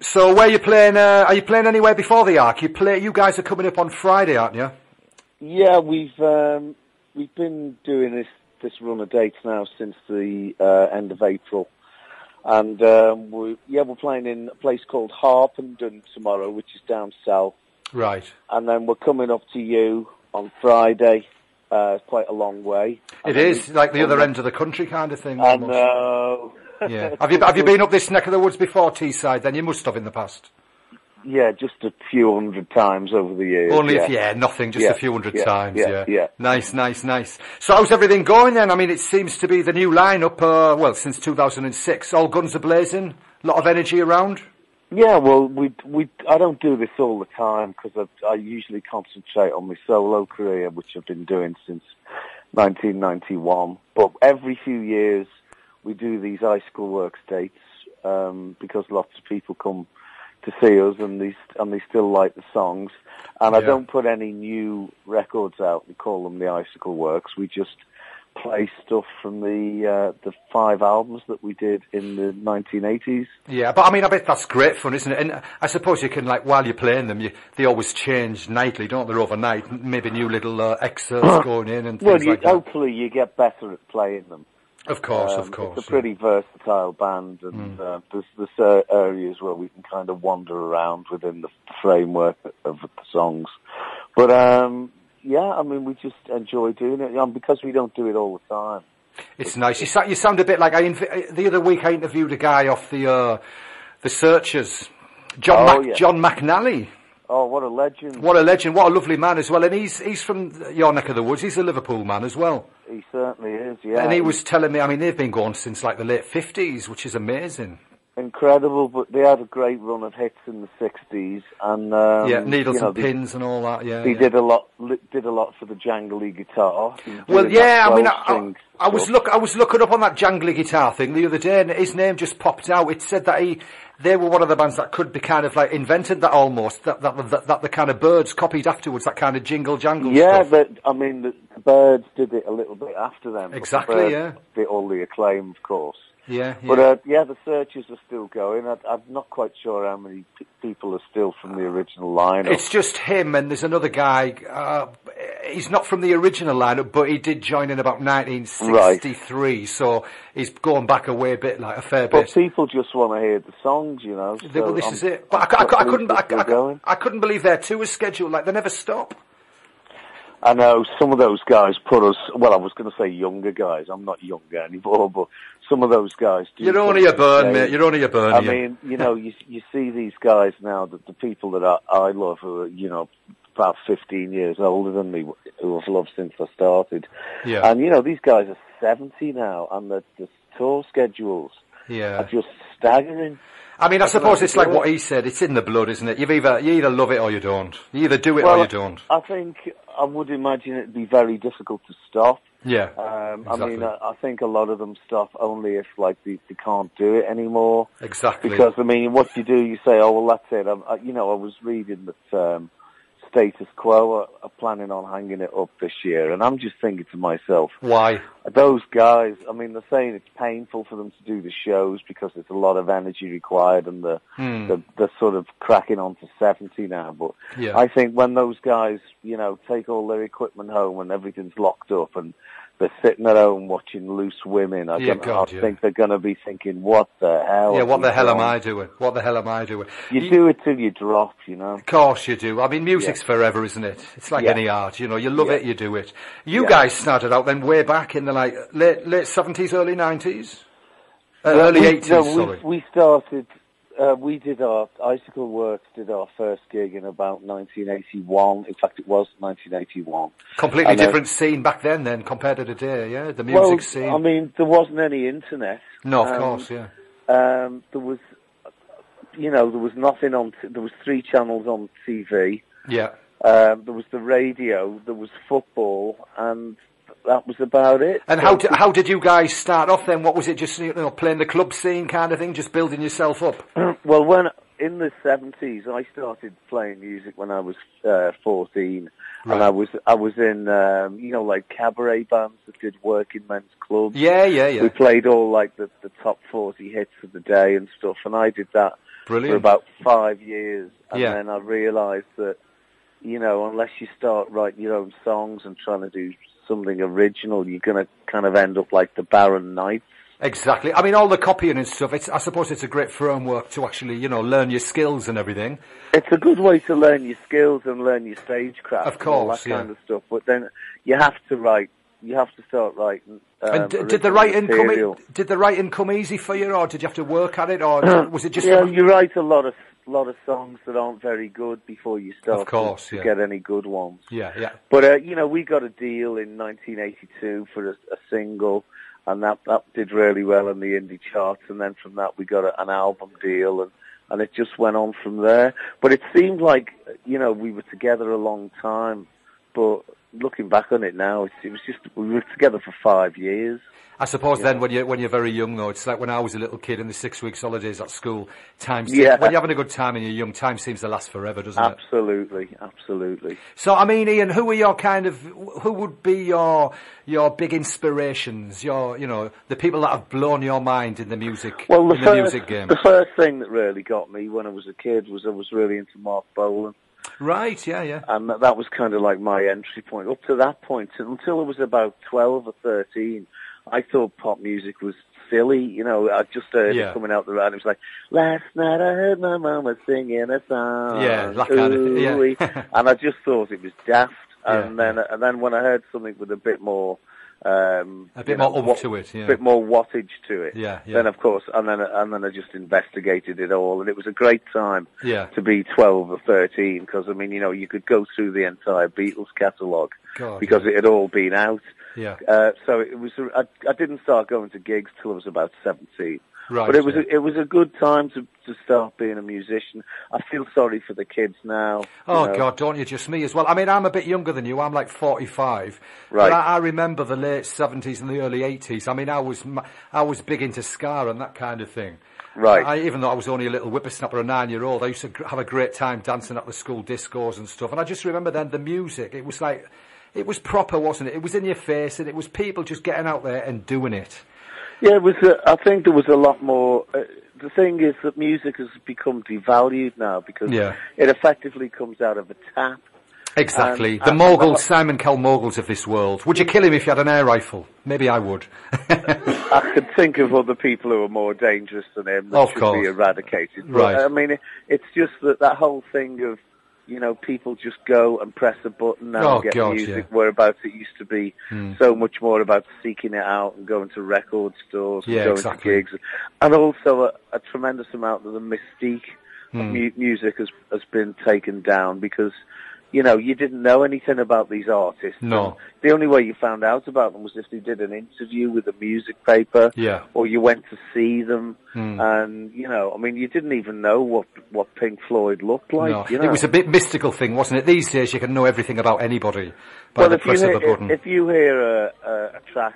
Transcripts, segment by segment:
So where you playing? Are you playing anywhere before the Ark? You guys are coming up on Friday, aren't you? Yeah, we've been doing this run of dates now since the end of April, and we're playing in a place called Harpenden tomorrow, which is down south. Right. And then we're coming up to you on Friday. Quite a long way. It is like the other end of the country kind of thing. I Almost. know. Yeah. Have you been up this neck of the woods before, Teesside? Then you must have in the past. Yeah, just a few hundred times over the years. Nothing, just a few hundred times. Yeah. Nice. So how's everything going then? I mean, it seems to be the new lineup. Since 2006, all guns are blazing. A lot of energy around. Yeah, well, I don't do this all the time because I usually concentrate on my solo career, which I've been doing since 1991. But every few years we do these Icicle Works dates because lots of people come to see us and they still like the songs. And I don't put any new records out and call them the Icicle Works. We just play stuff from the 5 albums that we did in the 1980s. Yeah, but I mean, I bet that's great fun, isn't it? And I suppose you can, like, while you're playing them, they always change nightly, don't they, overnight? Maybe new little excerpts going in and things like that. Hopefully you get better at playing them. Of course. It's a pretty versatile band, and there's areas where we can kind of wander around within the framework of the songs. But I mean, we just enjoy doing it, because we don't do it all the time. It's nice. You sound a bit like the other week I interviewed a guy off the Searchers, John McNally. Oh, what a legend! What a legend! What a lovely man as well. And he's from your neck of the woods. He's a Liverpool man as well. He certainly is. Yeah. And he was telling me, I mean, they've been going since like the late 50s, which is amazing. Incredible, but they had a great run of hits in the 60s, and Needles and Pins and all that. Yeah, he did a lot for the jangly guitar. Well, yeah, I mean, I was looking up on that jangly guitar thing the other day, and his name just popped out. It said that they were one of the bands that could be kind of like invented that almost, that the kind of Birds copied afterwards, that kind of jingle jangle stuff. Yeah, but I mean, the Birds did it a little bit after them. Exactly, yeah. Did all the acclaim, of course. Yeah. But the Searchers are still going. I'm not quite sure how many people are still from the original lineup. It's just him, and there's another guy. He's not from the original lineup, but he did join in about 1963. Right. So he's going back a fair bit. But people just want to hear the songs, So well, this is it. But I couldn't believe their tour schedule. Like, they never stop. I know some of those guys put us. Well, I was going to say younger guys. I'm not younger anymore, but some of those guys do. You're only a burn, mate. You're only a burn. I mean, you see these guys now. The people that I love, who are about 15 years older than me, who I've loved since I started. Yeah. And these guys are 70 now, and the tour schedules are just staggering. I mean, I suppose it's like what he said. It's in the blood, isn't it? You either love it or you don't. You either do it or you don't. I would imagine it'd be very difficult to stop. Yeah. Exactly. I mean, I think a lot of them stop only if they can't do it anymore. Exactly. Because I mean, what you do, you say, oh well, that's it. I was reading that Status Quo are planning on hanging it up this year, and I'm just thinking to myself, why? Those guys, I mean, they're saying it's painful for them to do the shows because there's a lot of energy required, and they're sort of cracking on to 70 now. But I think when those guys, take all their equipment home and everything's locked up and they're sitting at home watching Loose Women, I think they're going to be thinking, what the hell? Yeah, what the hell am I doing? What the hell am I doing? You do it till you drop, Of course you do. I mean, music's forever, isn't it? It's like any art, you love it, you do it. You guys started out then way back in the late 70s, early 90s? Early 80s, sorry. We started... we did Icicle Works did our first gig in about 1981. In fact, it was 1981. Completely different scene back then compared to today, yeah? The music scene. I mean, there wasn't any internet. No, of course, yeah. There was, there was nothing on, there was 3 channels on TV. Yeah. There was the radio, there was football, and that was about it. And how did you guys start off then? What was it, just playing the club scene kind of thing, just building yourself up? Well, when in the 70s, I started playing music when I was 14, right. And I was in like cabaret bands that did working men's clubs. Yeah. We played all like the top 40 hits of the day and stuff, and I did that Brilliant. for about 5 years. And then I realised that, you know, unless you start writing your own songs and trying to do something original, you're going to kind of end up like the Barron Knights. Exactly. I mean, all the copying and stuff, I suppose it's a great framework to actually, you know, learn your skills and everything. It's a good way to learn your skills and learn your stagecraft. Of course, and all that kind of stuff. But then you have to start writing. And did the writing come easy for you, or did you have to work at it, or was it just? Yeah, you write a lot of songs that aren't very good before you start to get any good ones. Yeah. But you know, we got a deal in 1982 for a single, and that did really well in the indie charts. And then from that, we got an album deal, and it just went on from there. But it seemed like, you know, we were together a long time, but looking back on it now, it was just, we were together for 5 years. I suppose then when you're very young though, it's like when I was a little kid in the 6 weeks holidays at school, when you're having a good time and you're young, time seems to last forever, doesn't it? Absolutely. So I mean, Ian, who would be your big inspirations, the people that have blown your mind in the music, music game? The first thing that really got me when I was a kid was I was really into Mark Bolan. Right, yeah. And that was kind of like my entry point. Up to that point, until I was about 12 or 13, I thought pop music was silly. You know, I just heard it coming out the radio. It was like, last night I heard my mama singing a song. Yeah, that kind of, yeah. And I just thought it was daft. And then when I heard something with a bit more... a bit more oomph to it, yeah. A bit more wattage to it. Yeah. Then, of course, and then I just investigated it all, and it was a great time to be 12 or 13, because, I mean, you know, you could go through the entire Beatles catalogue because it had all been out. Yeah. So it was. I didn't start going to gigs till I was about 17. Right. But it was a good time to start being a musician. I feel sorry for the kids now. Oh, God, don't you? Just me as well. I mean, I'm a bit younger than you. I'm like 45. Right. But I remember the late 70s and the early 80s. I mean, I was big into ska and that kind of thing. Right. Even though I was only a little whippersnapper, a 9-year-old, I used to have a great time dancing at the school discos and stuff. And I just remember then the music. It was like, it was proper, wasn't it? It was in your face, and it was people just getting out there and doing it. Yeah, it was. I think there was a lot more. The thing is that music has become devalued now because it effectively comes out of a tap. Exactly. The moguls, Simon Cowell moguls of this world. Would you kill him if you had an air rifle? Maybe I would. I could think of other people who are more dangerous than him that should be eradicated. But, right. I mean, it's just that whole thing of, you know, people just go and press a button now and get music, whereabouts it used to be so much more about seeking it out and going to record stores and going to gigs. And also a tremendous amount of the mystique of music has been taken down because, you know, you didn't know anything about these artists. No. The only way you found out about them was if they did an interview with a music paper, or you went to see them, and, you know, I mean, you didn't even know what Pink Floyd looked like. No. You know? It was a bit mystical thing, wasn't it? These days you can know everything about anybody by the press of a button. If you hear a track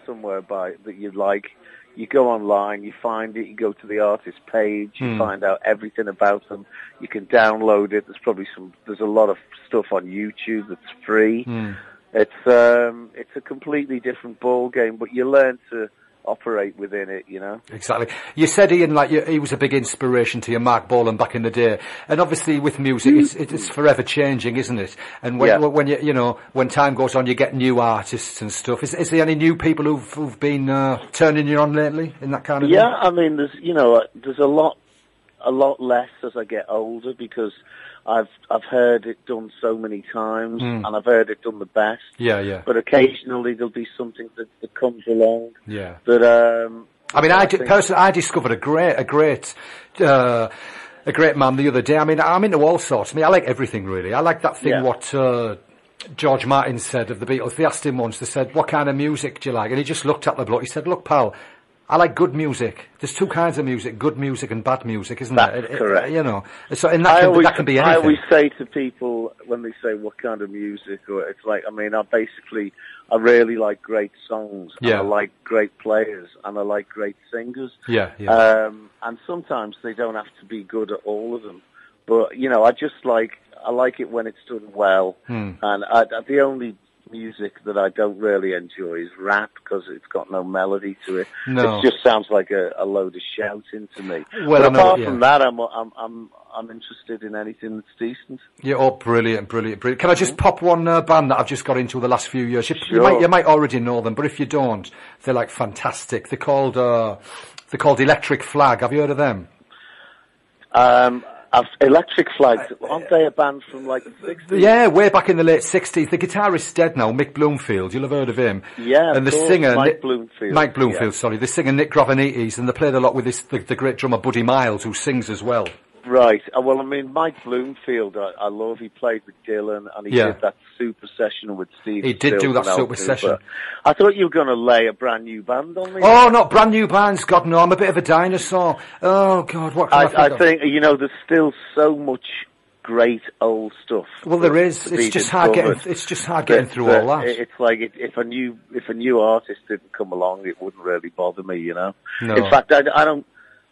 somewhere that you like, you go online, you find it, you go to the artist page, you find out everything about them. You can download it. There's a lot of stuff on YouTube that's free. It's a completely different ball game, but you learn to operate within it, you know. Exactly. You said, Ian, he was a big inspiration to you, Mark Bolan, back in the day. And obviously with music, it's forever changing, isn't it? And when when time goes on, you get new artists and stuff. Is there any new people who've been turning you on lately in that kind of thing? Yeah, I mean, there's a lot less as I get older because I've heard it done so many times, and I've heard it done the best. Yeah. But occasionally there'll be something that comes along. Yeah. That I mean, I discovered a great man the other day. I mean, I'm into all sorts. I mean, I like everything really. I like that thing what George Martin said of the Beatles. They asked him once. They said, "What kind of music do you like?" And he just looked at the bloke. He said, "Look, pal, I like good music. There's two kinds of music, good music and bad music, isn't there?" That's correct. You know, so and that can be anything. I always say to people when they say what kind of music, or it's like, I mean, I really like great songs, and I like great players, and I like great singers. Yeah. And sometimes they don't have to be good at all of them, but you know, I like it when it's done well. And the only music that I don't really enjoy is rap, because it's got no melody to it. No. It just sounds like a load of shouting to me. Well, but apart from that, I'm interested in anything that's decent. Yeah, oh, brilliant. Can I just pop one band that I've just got into the last few years? Sure. You might already know them, but if you don't, they're like fantastic. They're called Electric Flag. Have you heard of them? Electric Flag, aren't they a band from like the 60s? Yeah, way back in the late 60s. The guitarist's dead now, Mick Bloomfield. You'll have heard of him. Yeah, and the course, singer Mike Bloomfield. Yeah. Sorry. The singer Nick Gravenites, and they played a lot with the great drummer Buddy Miles, who sings as well. Right. Well, I mean, Mike Bloomfield, I love. He played with Dylan, and he did that super session with Steve. He did do that super session. I thought you were going to lay a brand new band on me. Oh, not brand new bands. God, no. I'm a bit of a dinosaur. Oh, God, what can I think, there's still so much great old stuff. Well, there is. It's just hard getting through all that. It's like if a new artist didn't come along, it wouldn't really bother me, No. In fact, I don't.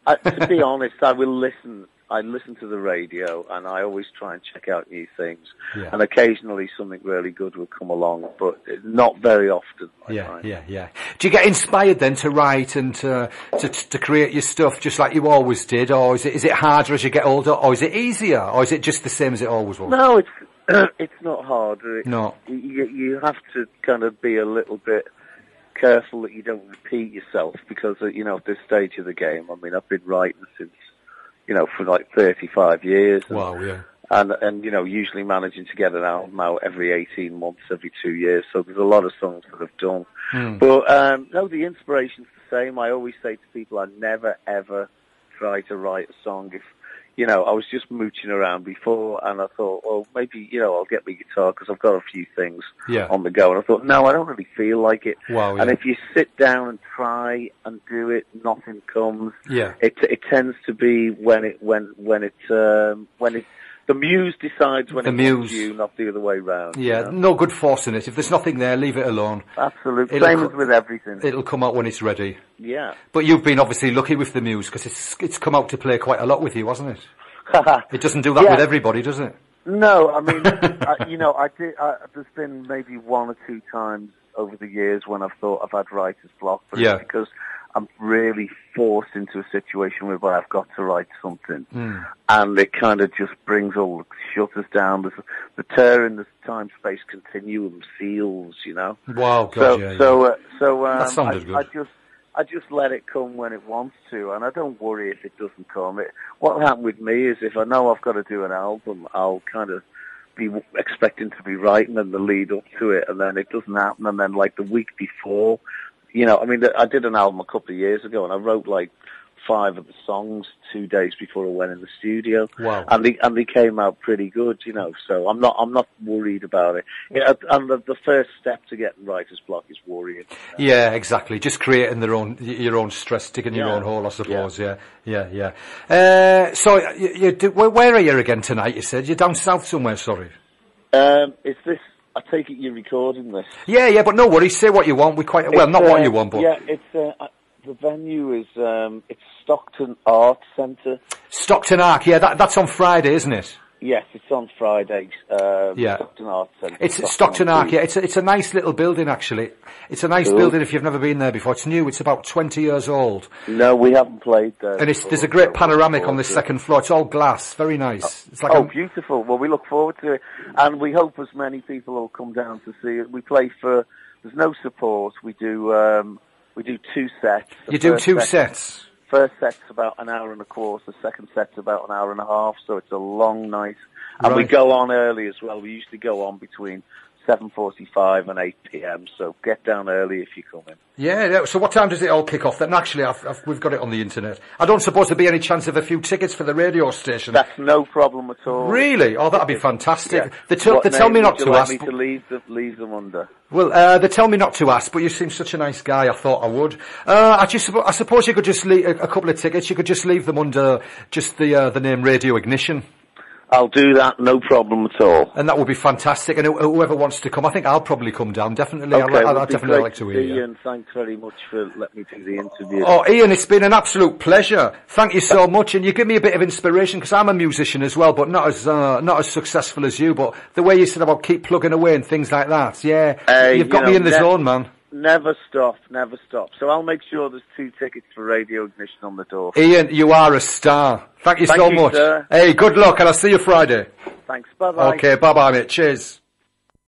To be honest, I will listen. I listen to the radio, and I always try and check out new things. Yeah. And occasionally something really good will come along, but not very often. Yeah. Do you get inspired then to write and to create your stuff just like you always did, or is it harder as you get older, or is it easier, or is it just the same as it always was? No, it's not harder. No. You have to kind of be a little bit careful that you don't repeat yourself, because at this stage of the game, I mean, I've been writing since, for like 35 years. Wow, yeah. And usually managing to get an album out every 18 months, every 2 years. So there's a lot of songs that I've done. But, no, the inspiration's the same. I always say to people, I never, ever try to write a song if, I was just mooching around before, and I thought, well, maybe, I'll get my guitar, because I've got a few things on the go. And I thought, no, I don't really feel like it. Wow, yeah. And if you sit down and try and do it, nothing comes. Yeah. It tends to be when the muse decides when it comes to you, not the other way round. Yeah, no good forcing it. If there's nothing there, leave it alone. Absolutely. Same as with everything. It'll come out when it's ready. Yeah. But you've been obviously lucky with the muse, because it's come out to play quite a lot with you, hasn't it? It doesn't do that with everybody, does it? No, I mean, I did. There's been maybe one or two times over the years when I've thought I've had writer's block, but it's because I'm really forced into a situation where I've got to write something, and it kind of just brings all the shutters down. There's the tear in the time-space continuum seals, Wow, God, that sounded good. I just let it come when it wants to, and I don't worry if it doesn't come. What will happen with me is if I know I've got to do an album, I'll kind of be expecting to be writing in the lead up to it, and then it doesn't happen, and then like the week before, I did an album a couple of years ago, and I wrote like 5 of the songs 2 days before I went in the studio. Wow. And they came out pretty good, so I'm not worried about it. And the first step to getting writer's block is worrying. Yeah, exactly. Just creating your own stress, digging your own hole, I suppose. Yeah. So where are you again tonight? You said you're down south somewhere. Sorry. Is this? I take it you're recording this. Yeah, but no worries. Say what you want. Not what you want, but it's. The venue is it's Stockton Arts Centre. Stockton Arc, that's on Friday, isn't it? Yes, it's on Friday. Stockton Arts Centre. It's Stockton Arc, yeah. It's a nice little building, actually. It's a nice building if you've never been there before. It's new. It's about 20 years old. No, we haven't played there. And there's a great panoramic on the second floor. It's all glass. Very nice. It's like beautiful. Well, we look forward to it. And we hope as many people will come down to see it. We play there's no support. We do 2 sets. You do 2 sets? First set's about an hour and a quarter. The second set's about an hour and a half. So it's a long night. And we go on early as well. We usually go on between 7:45 and 8 p.m. So get down early if you come in. Yeah. So what time does it all kick off then? Actually, we've got it on the internet. I don't suppose there'd be any chance of a few tickets for the radio station. That's no problem at all. Really? Oh, that'd be fantastic. Yeah. They tell me not to ask. Me to leave them under. Well, they tell me not to ask, but you seem such a nice guy. I thought I would. I suppose you could just leave a couple of tickets. You could just leave them under just the name Radio Ignition. I'll do that, no problem at all. And that would be fantastic. And whoever wants to come, I think I'll probably come down, definitely. Okay, I'd definitely like to hear you. Ian, thanks very much for letting me do the interview. Oh, Ian, it's been an absolute pleasure. Thank you so much. And you give me a bit of inspiration, because I'm a musician as well, but not as successful as you. But the way you said about keep plugging away and things like that, yeah, you've got me in the zone, man. Never stop, never stop. So I'll make sure there's 2 tickets for Radio Ignition on the door. Ian, you are a star. Thank you so much. Sir. Hey, good luck, and I'll see you Friday. Thanks, bye-bye. Okay, bye-bye, mate. Cheers.